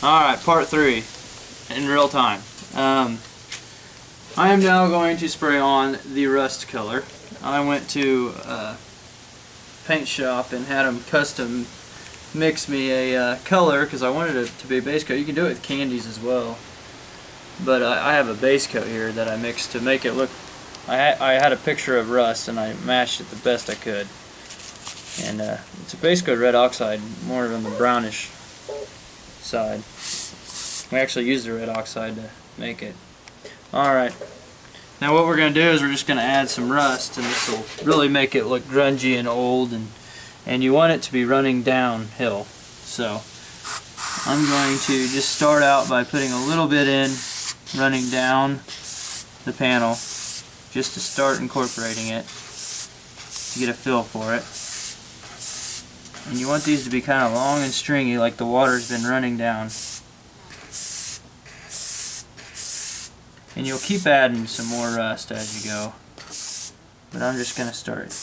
Alright, part 3 in real time. I am now going to spray on the rust color. I went to a paint shop and had them custom mix me a color because I wanted it to be a base coat. You can do it with candies as well. But I have a base coat here that I mixed to make it look... I had a picture of rust and I matched it the best I could. And it's a base coat red oxide, more on the brownish side. We actually used the red oxide to make it. Alright, now what we're going to do is we're just going to add some rust, and this will really make it look grungy and old, and you want it to be running downhill. So I'm going to just start out by putting a little bit in, running down the panel, just to start incorporating it, to get a feel for it. And you want these to be kind of long and stringy, like the water's been running down. And you'll keep adding some more rust as you go. But I'm just going to start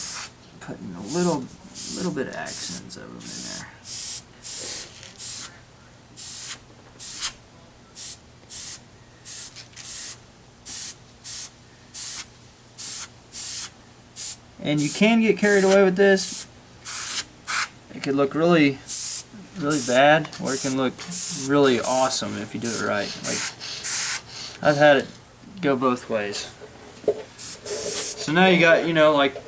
putting a little bit of accents of them in there. And you can get carried away with this. It could look really bad, or it can look really awesome if you do it right. Like, I've had it go both ways. So now you got, like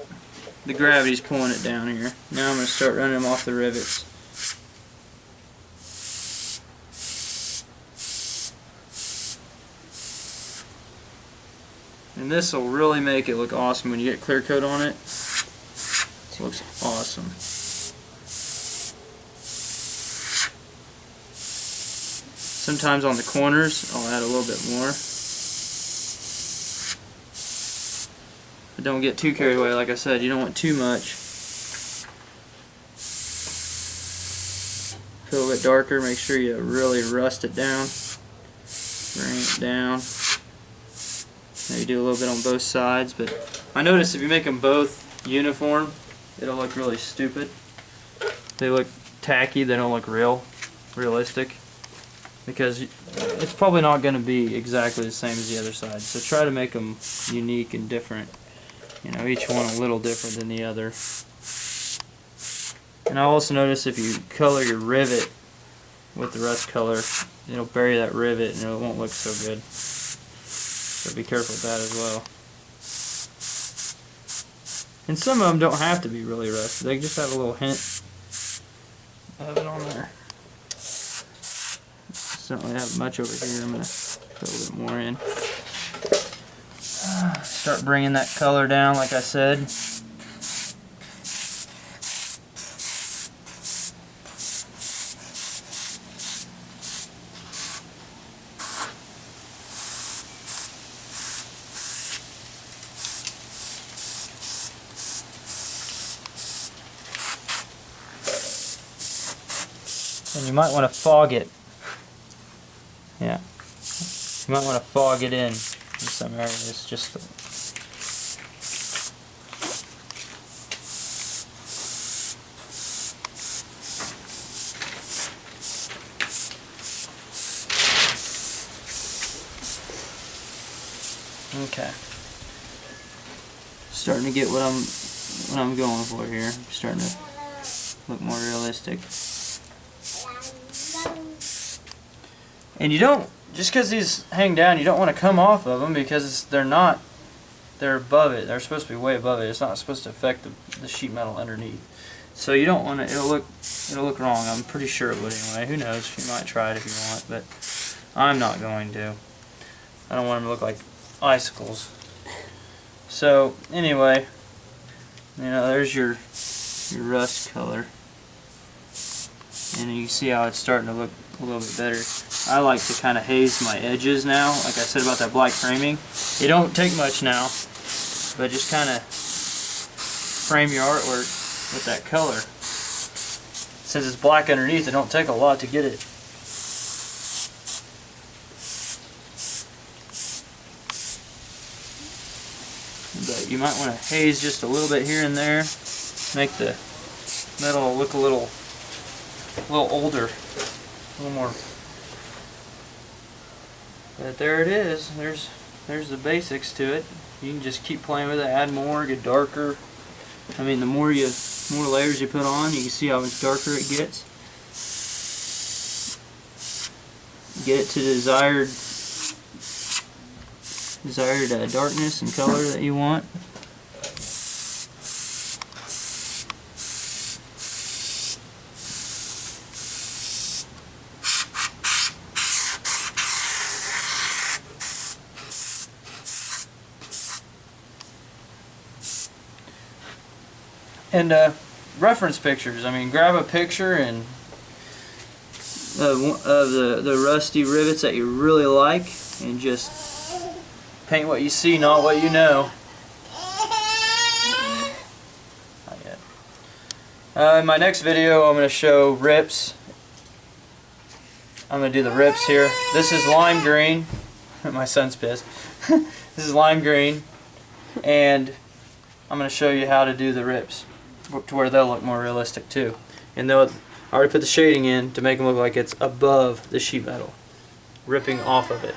the gravity's pulling it down here. Now I'm going to start running them off the rivets. And this will really make it look awesome when you get clear coat on it. It looks awesome. Sometimes on the corners I'll add a little bit more. But don't get too carried away. Like I said, you don't want too much. Feel a bit darker, make sure you really rust it down. Bring it down. Maybe do a little bit on both sides, but I notice if you make them both uniform, it'll look really stupid. They look tacky, they don't look realistic. Because it's probably not going to be exactly the same as the other side. So try to make them unique and different. Each one a little different than the other. And I also notice if you color your rivet with the rust color, it'll bury that rivet and it won't look so good. So be careful with that as well. And some of them don't have to be really rusty. They just have a little hint of it on there. Don't really have much over here. I'm going to put a little bit more in. Start bringing that color down like I said. And you might want to fog it. Yeah, you might want to fog it in some areas. Just okay. Starting to get what I'm going for here. Starting to look more realistic. And you don't, just because these hang down, you don't want to come off of them because they're above it. They're supposed to be way above it. It's not supposed to affect the sheet metal underneath. So you don't want to, it'll look wrong. I'm pretty sure it would anyway. Who knows? You might try it if you want, but I'm not going to. I don't want them to look like icicles. So anyway, there's your rust color. And you see how it's starting to look a little bit better. I like to kind of haze my edges now, like I said about that black framing. It don't take much now, but just kind of frame your artwork with that color. Since it's black underneath, it don't take a lot to get it. But you might want to haze just a little bit here and there, make the metal look a little older, a little more But there it is. There's the basics to it. You can just keep playing with it, add more, get darker. I mean, the more layers you put on, you can see how much darker it gets. Get it to desired darkness and color that you want. And reference pictures. I mean, grab a picture and of the rusty rivets that you really like, and just paint what you see, not what you know. Not yet. In my next video, I'm going to show rips. I'm going to do the rips here. This is lime green. My son's pissed. This is lime green, and I'm going to show you how to do the rips to where they'll look more realistic too. And I already put the shading in to make them look like it's above the sheet metal, ripping off of it.